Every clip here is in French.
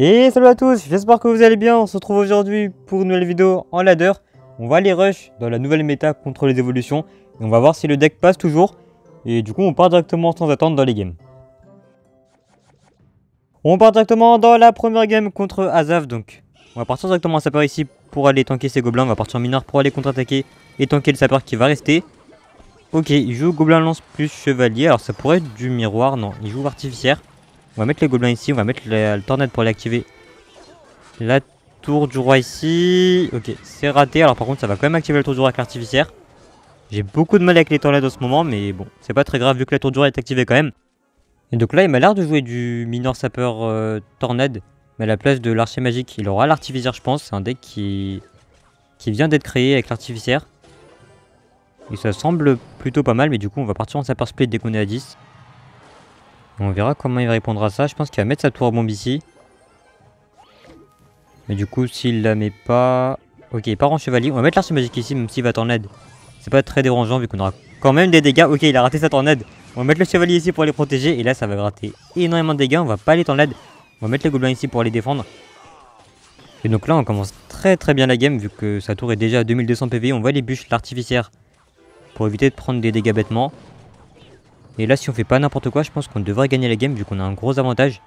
Et salut à tous, j'espère que vous allez bien. On se retrouve aujourd'hui pour une nouvelle vidéo en ladder. On va aller rush dans la nouvelle méta contre les évolutions. Et on va voir si le deck passe toujours. Et du coup on part directement sans attendre dans les games. On part directement dans la première game contre Azav. Donc on va partir directement en sapeur ici pour aller tanker ses gobelins. On va partir en mineur pour aller contre-attaquer et tanker le sapeur qui va rester. Ok, il joue gobelin lance plus chevalier. Alors ça pourrait être du miroir, non, il joue artificiaire. On va mettre les gobelins ici, on va mettre le tornade pour l'activer. La tour du roi ici. Ok, c'est raté. Alors par contre, ça va quand même activer la tour du roi avec l'artificiaire. J'ai beaucoup de mal avec les tornades en ce moment, mais bon, c'est pas très grave vu que la tour du roi est activée quand même. Et donc là, il m'a l'air de jouer du mineur sapeur tornade, mais à la place de l'archer magique, il aura l'artificiaire, je pense. C'est un deck qui vient d'être créé avec l'artificiaire. Et ça semble plutôt pas mal, mais du coup, on va partir en sapeur split dès qu'on est à 10. On verra comment il va répondre à ça. Je pense qu'il va mettre sa tour à bombe ici. Mais du coup, s'il la met pas... Ok, il part en chevalier. On va mettre l'archer magique ici, même s'il va tornade. C'est pas très dérangeant vu qu'on aura quand même des dégâts. Ok, il a raté sa tornade. On va mettre le chevalier ici pour les protéger. Et là, ça va gratter énormément de dégâts. On va pas aller tornade. On va mettre les gobelins ici pour les défendre. Et donc là, on commence très bien la game vu que sa tour est déjà à 2200 PV. On va les bûches l'artificiaire pour éviter de prendre des dégâts bêtement. Et là, si on fait pas n'importe quoi, je pense qu'on devrait gagner la game vu qu'on a un gros avantage.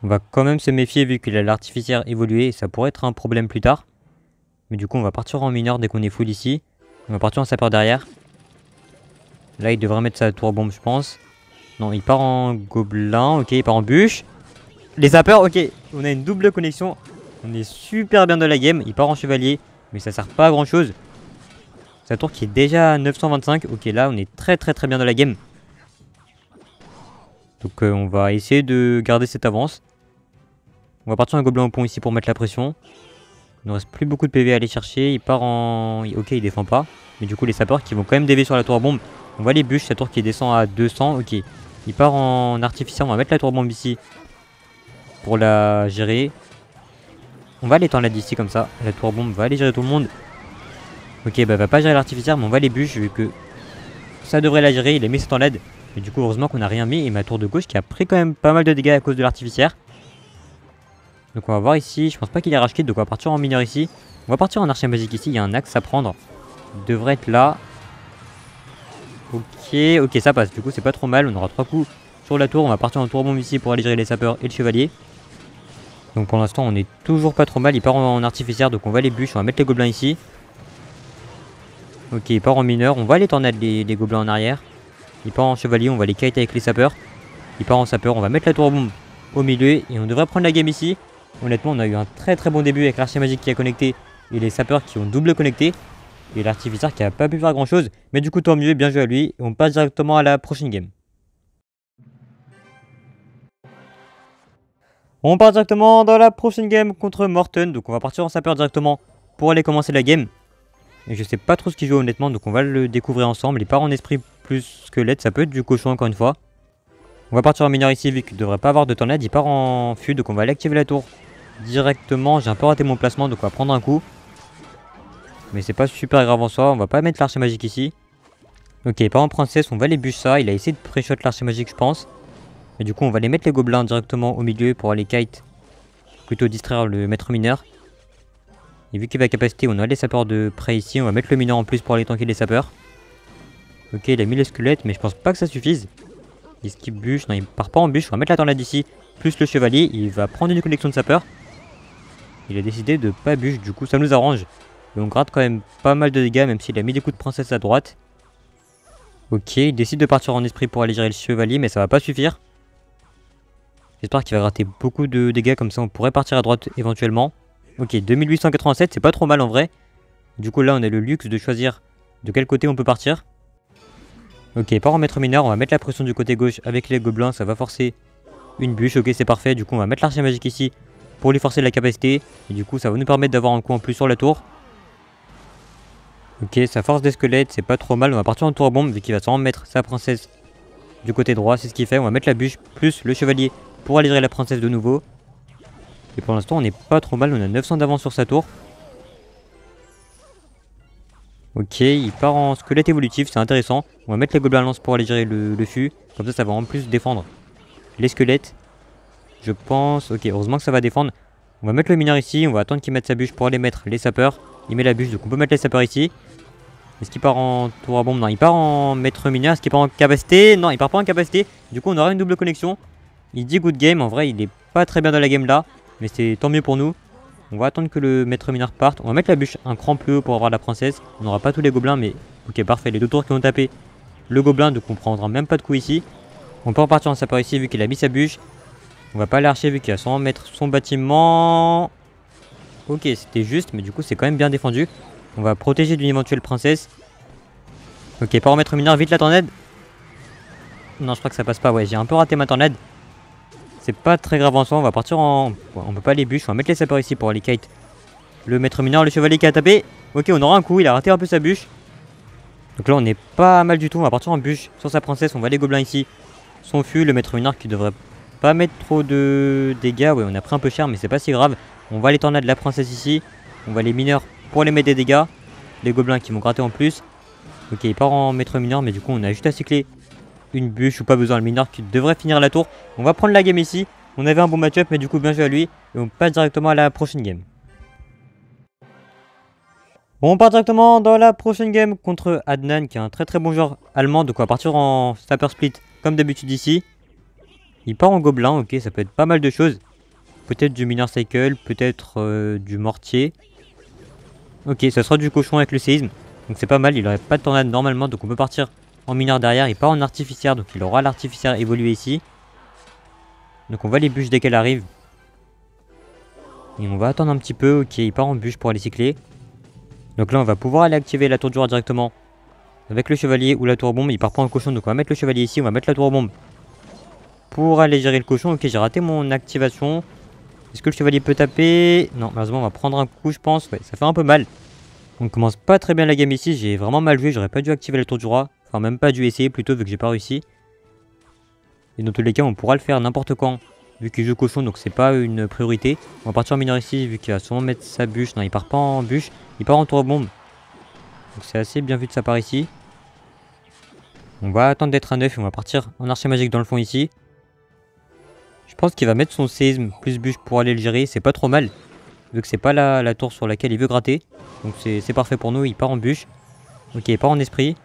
On va quand même se méfier vu qu'il a l'artificiaire évolué et ça pourrait être un problème plus tard. Mais du coup, on va partir en mineur dès qu'on est full ici. On va partir en sapeur derrière. Là, il devrait mettre sa tour bombe, je pense. Non, il part en gobelin. Ok, il part en bûche. Les sapeurs, ok. On a une double connexion. On est super bien dans la game. Il part en chevalier, mais ça sert pas à grand chose. Sa tour qui est déjà à 925. Ok, là, on est très bien dans la game. Donc on va essayer de garder cette avance. On va partir un gobelin au pont ici pour mettre la pression. Il ne reste plus beaucoup de PV à aller chercher. Il part en... Ok, il défend pas. Mais du coup les sapeurs qui vont quand même DV sur la tour bombe. On va les bûches, sa tour qui descend à 200. Ok, il part en artificiel. On va mettre la tour bombe ici pour la gérer. On va aller tornade ici comme ça. La tour bombe va aller gérer tout le monde. Ok, bah va pas gérer l'artificiel, mais on va les bûches vu que ça devrait la gérer. Il a mis cette tornade. Et du coup heureusement qu'on n'a rien mis. Et ma tour de gauche qui a pris quand même pas mal de dégâts à cause de l'artificiaire. Donc on va voir ici. Je pense pas qu'il y a rage kit. Donc on va partir en mineur ici. On va partir en archer magique ici. Il y a un axe à prendre. Il devrait être là. Ok, ça passe. Du coup c'est pas trop mal. On aura 3 coups sur la tour. On va partir en tour bombe ici pour aller gérer les sapeurs et le chevalier. Donc pour l'instant on est toujours pas trop mal. Il part en artificiaire. Donc on va les bûches. On va mettre les gobelins ici. Ok, il part en mineur. On va les tornades les gobelins en arrière. Il part en chevalier, on va les kite avec les sapeurs. Il part en sapeur, on va mettre la tour bombe au milieu. Et on devrait prendre la game ici. Honnêtement, on a eu un très bon début avec l'archer magique qui a connecté. Et les sapeurs qui ont double connecté. Et l'artificiaire qui a pas pu faire grand chose. Mais du coup, tant mieux, bien joué à lui. Et on passe directement à la prochaine game. On part directement dans la prochaine game contre Morten. Donc on va partir en sapeur directement pour aller commencer la game. Et je sais pas trop ce qu'il joue honnêtement, donc on va le découvrir ensemble. Il part en esprit plus squelette, ça peut être du cochon encore une fois. On va partir en mineur ici vu qu'il ne devrait pas avoir de tornade. Il part en fût, donc on va aller activer la tour directement. J'ai un peu raté mon placement, donc on va prendre un coup. Mais c'est pas super grave en soi, on va pas mettre l'archer magique ici. Ok, il part en princesse, on va les bûcher ça. Il a essayé de pré-shot l'archer magique je pense. Et du coup on va les mettre les gobelins directement au milieu pour aller kite. Plutôt distraire le maître mineur. Et vu qu'il va capacité, on a les sapeurs de près ici. On va mettre le mineur en plus pour aller tanker les sapeurs. Ok, il a mis le squelette, mais je pense pas que ça suffise. Il skip bûche. Non, il part pas en bûche. On va mettre la tornade ici. Plus le chevalier. Il va prendre une connexion de sapeur. Il a décidé de pas bûche. Du coup, ça nous arrange. Et on gratte quand même pas mal de dégâts, même s'il a mis des coups de princesse à droite. Ok, il décide de partir en esprit pour aller gérer le chevalier, mais ça va pas suffire. J'espère qu'il va gratter beaucoup de dégâts. Comme ça, on pourrait partir à droite éventuellement. Ok, 2887, c'est pas trop mal en vrai. Du coup là on a le luxe de choisir de quel côté on peut partir. Ok, part en maître mineur, on va mettre la pression du côté gauche avec les gobelins, ça va forcer une bûche. Ok, c'est parfait, du coup on va mettre l'archer magique ici pour lui forcer la capacité. Et du coup ça va nous permettre d'avoir un coup en plus sur la tour. Ok, ça force des squelettes, c'est pas trop mal. On va partir en tour bombe vu qu'il va sûrement mettre sa princesse du côté droit, c'est ce qu'il fait. On va mettre la bûche plus le chevalier pour aller gérer la princesse de nouveau. Et pour l'instant on n'est pas trop mal, on a 900 d'avance sur sa tour. Ok, il part en squelette évolutif, c'est intéressant. On va mettre les gobelins lance pour aller gérer le fût. Comme ça, ça va en plus défendre les squelettes. je pense. Ok, heureusement que ça va défendre. On va mettre le mineur ici, on va attendre qu'il mette sa bûche pour aller mettre les sapeurs. Il met la bûche, donc on peut mettre les sapeurs ici. Est-ce qu'il part en tour à bombe? Non, il part en maître mineur. Est-ce qu'il part en capacité? Non, il part pas en capacité. Du coup, on aura une double connexion. Il dit good game. En vrai, il est pas très bien dans la game là. Mais c'est tant mieux pour nous. On va attendre que le maître mineur parte. On va mettre la bûche un cran plus haut pour avoir la princesse. On n'aura pas tous les gobelins, mais ok, parfait. Les deux tours qui ont tapé le gobelin, donc on prendra même pas de coup ici. On peut repartir en sapeur ici vu qu'il a mis sa bûche. On va pas l'archer vu qu'il va sans mettre son bâtiment. Ok, c'était juste, mais du coup, c'est quand même bien défendu. On va protéger d'une éventuelle princesse. Ok, pas remettre mineur, vite la tornade. Non, je crois que ça passe pas. Ouais, j'ai un peu raté ma tornade. C'est pas très grave en soi. On va partir en. Ouais, on peut pas les bûches. On va mettre les sapeurs ici pour aller kite le maître mineur, le chevalier qui a tapé. Ok, on aura un coup. Il a raté un peu sa bûche. Donc là, on est pas mal du tout. On va partir en bûche sur sa princesse. On va les gobelins ici. Son fût, le maître mineur qui devrait pas mettre trop de dégâts. Ouais, on a pris un peu cher, mais c'est pas si grave. On va les tornades la princesse ici. On va les mineurs pour les mettre des dégâts. Les gobelins qui vont gratter en plus. Ok, il part en maître mineur, mais du coup, on a juste à cycler une bûche ou pas besoin. Le mineur qui devrait finir la tour. On va prendre la game ici. On avait un bon match-up, mais du coup, bien joué à lui. Et on passe directement à la prochaine game. Bon, on part directement dans la prochaine game contre Adnan, qui est un très très bon joueur allemand. Donc, on va partir en Sniper Split, comme d'habitude ici. Il part en gobelin, ok, ça peut être pas mal de choses. Peut-être du mineur cycle, peut-être du mortier. Ok, ça sera du cochon avec le séisme. Donc c'est pas mal, il aurait pas de tornade normalement, donc on peut partir en mineur derrière. Il part en artificière, donc il aura l'artificière évolué ici. Donc on va les bûches dès qu'elle arrive. Et on va attendre un petit peu, ok, il part en bûche pour aller cycler. Donc là on va pouvoir aller activer la tour du roi directement. Avec le chevalier ou la tour bombe, il part pas en cochon, donc on va mettre le chevalier ici, on va mettre la tour bombe. Pour aller gérer le cochon, ok, j'ai raté mon activation. Est-ce que le chevalier peut taper? Non, malheureusement on va prendre un coup je pense, ouais, ça fait un peu mal. On commence pas très bien la game ici, j'ai vraiment mal joué, j'aurais pas dû activer la tour du roi. Enfin même pas dû essayer plutôt vu que j'ai pas réussi. Et dans tous les cas on pourra le faire n'importe quand. Vu qu'il joue cochon donc c'est pas une priorité. On va partir en mineur ici vu qu'il va sûrement mettre sa bûche. Non il part pas en bûche, il part en tour bombe. Donc c'est assez bien vu de sa part ici. On va attendre d'être à 9 et on va partir en archer magique dans le fond ici. Je pense qu'il va mettre son séisme plus bûche pour aller le gérer, c'est pas trop mal. Vu que c'est pas la tour sur laquelle il veut gratter. Donc c'est parfait pour nous, il part en bûche. Ok, il part en esprit.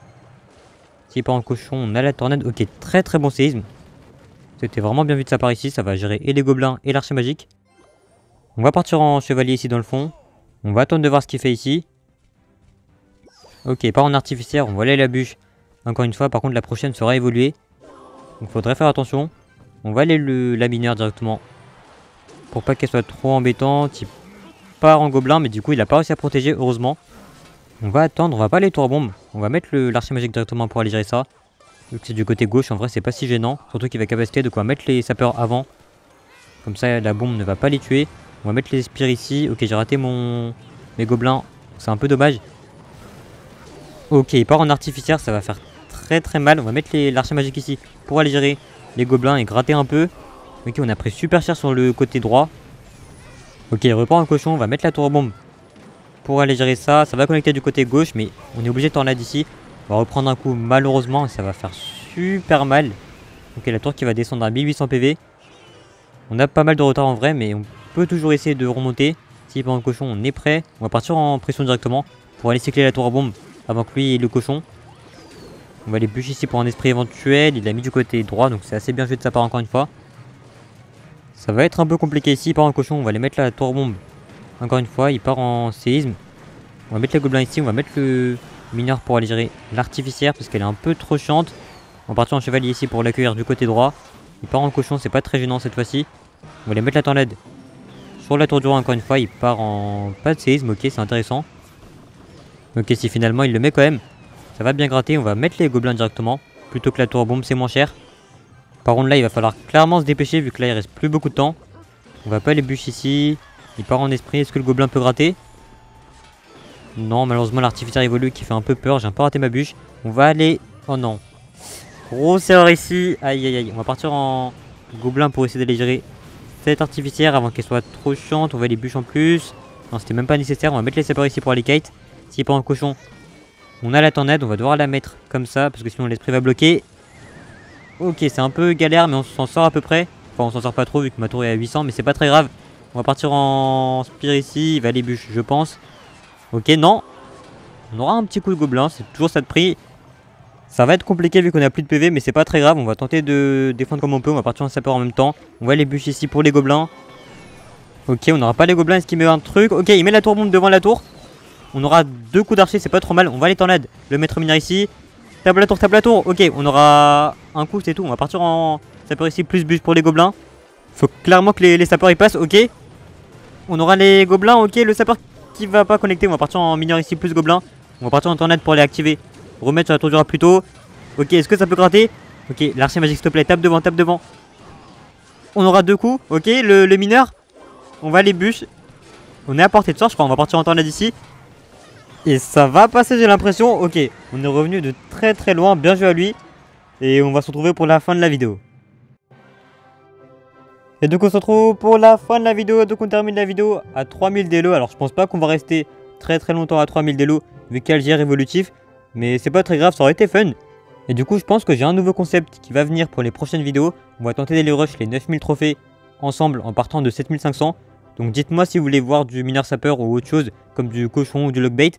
S'il part en cochon, on a la tornade. Ok, très très bon séisme. C'était vraiment bien vu de sa part ici, ça va gérer et les gobelins et l'archer magique. On va partir en chevalier ici dans le fond. On va attendre de voir ce qu'il fait ici. Ok, il part en artificière, on va aller la bûche. Encore une fois, par contre la prochaine sera évoluée. Donc faudrait faire attention. On va aller la mineur directement. Pour pas qu'elle soit trop embêtante. Il part en gobelin, mais du coup il a pas réussi à protéger, heureusement. On va attendre, on va pas aller tour bombe. On va mettre l'archer magique directement pour aller gérer ça. Vu que c'est du côté gauche, en vrai c'est pas si gênant. Surtout qu'il va capacité, donc on va mettre les sapeurs avant. Comme ça la bombe ne va pas les tuer. On va mettre les spires ici. Ok, j'ai raté mes gobelins. C'est un peu dommage. Ok, il part en artificière, ça va faire très très mal. On va mettre l'archer magique ici pour aller gérer les gobelins et gratter un peu. Ok, on a pris super cher sur le côté droit. Ok, il reprend un cochon, on va mettre la tour bombe pour aller gérer ça. Ça va connecter du côté gauche, mais on est obligé de tornade ici. On va reprendre un coup malheureusement et ça va faire super mal. Ok, la tour qui va descendre à 1800 PV. On a pas mal de retard en vrai, mais on peut toujours essayer de remonter. S'il prend le cochon, on est prêt. On va partir en pression directement pour aller cycler la tour à bombe avant que lui ait le cochon. On va les bûcher ici pour un esprit éventuel. Il l'a mis du côté droit, donc c'est assez bien joué de sa part encore une fois. Ça va être un peu compliqué ici. Il part en cochon, on va les mettre la tour bombe. Encore une fois, il part en séisme. On va mettre les gobelins ici, on va mettre le mineur pour aller gérer l'artificière parce qu'elle est un peu trop chiante. On va partir en chevalier ici pour l'accueillir du côté droit. Il part en cochon, c'est pas très gênant cette fois-ci. On va les mettre la tornade sur la tour du roi encore une fois. Il part en pas de séisme, ok, c'est intéressant. Ok, si finalement il le met quand même, ça va bien gratter. On va mettre les gobelins directement plutôt que la tour bombe, c'est moins cher. Par contre là il va falloir clairement se dépêcher vu que là il reste plus beaucoup de temps. On va pas les bûches ici. Il part en esprit, est-ce que le gobelin peut gratter? Non, malheureusement l'artificière évolue qui fait un peu peur, j'ai un peu raté ma bûche. On va aller... Oh non. Grosse erreur ici, aïe aïe aïe. On va partir en gobelin pour essayer d'aller gérer cette artificière avant qu'elle soit trop chiante. On va les bûches en plus. Non, c'était même pas nécessaire, on va mettre les sapeurs ici pour aller kite. S'il part en cochon, on a la tornade, on va devoir la mettre comme ça parce que sinon l'esprit va bloquer. Ok, c'est un peu galère mais on s'en sort à peu près. Enfin, on s'en sort pas trop vu que ma tour est à 800, mais c'est pas très grave. On va partir en spire ici, il va les bûches, je pense. Ok, non. On aura un petit coup de gobelin, c'est toujours ça de prix. Ça va être compliqué vu qu'on a plus de PV, mais c'est pas très grave. On va tenter de défendre comme on peut. On va partir en sapeur en même temps. On va les bûches ici pour les gobelins. Ok, on n'aura pas les gobelins. Est-ce qu'il met un truc? Ok, il met la tour bombe devant la tour. On aura 2 coups d'archer, c'est pas trop mal. On va les tornades. Le maître mineur ici. Tape la tour, tape la tour. Ok, on aura un coup, c'est tout. On va partir en sapeur ici, plus bûche pour les gobelins. Faut clairement que les sapeurs y passent. Ok. On aura les gobelins. Ok, le sapeur qui va pas connecter. On va partir en mineur ici, plus gobelins. On va partir en tornade pour les activer. Remettre sur la tour du rat plus tôt. Ok, est-ce que ça peut gratter? Ok, l'archer magique, s'il te plaît, tape devant, tape devant. On aura 2 coups. Ok, le mineur. On va les bûches. On est à portée de sort, je crois. On va partir en tornade ici. Et ça va passer, j'ai l'impression. Ok, on est revenu de très très loin. Bien joué à lui. Et on va se retrouver pour la fin de la vidéo. Et donc on se retrouve pour la fin de la vidéo. Donc on termine la vidéo à 3000 d'élo. Alors je pense pas qu'on va rester très très longtemps à 3000 d'élo vu qu'Algier évolutif. Mais c'est pas très grave, ça aurait été fun. Et du coup je pense que j'ai un nouveau concept qui va venir pour les prochaines vidéos. On va tenter d'aller rush les 9000 trophées ensemble en partant de 7500. Donc dites-moi si vous voulez voir du mineur sapeur ou autre chose comme du cochon ou du lockbait.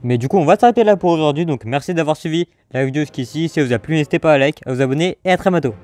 Mais du coup on va s'arrêter là pour aujourd'hui. Donc merci d'avoir suivi la vidéo jusqu'ici. Si ça vous a plu, n'hésitez pas à like, à vous abonner et à très bientôt.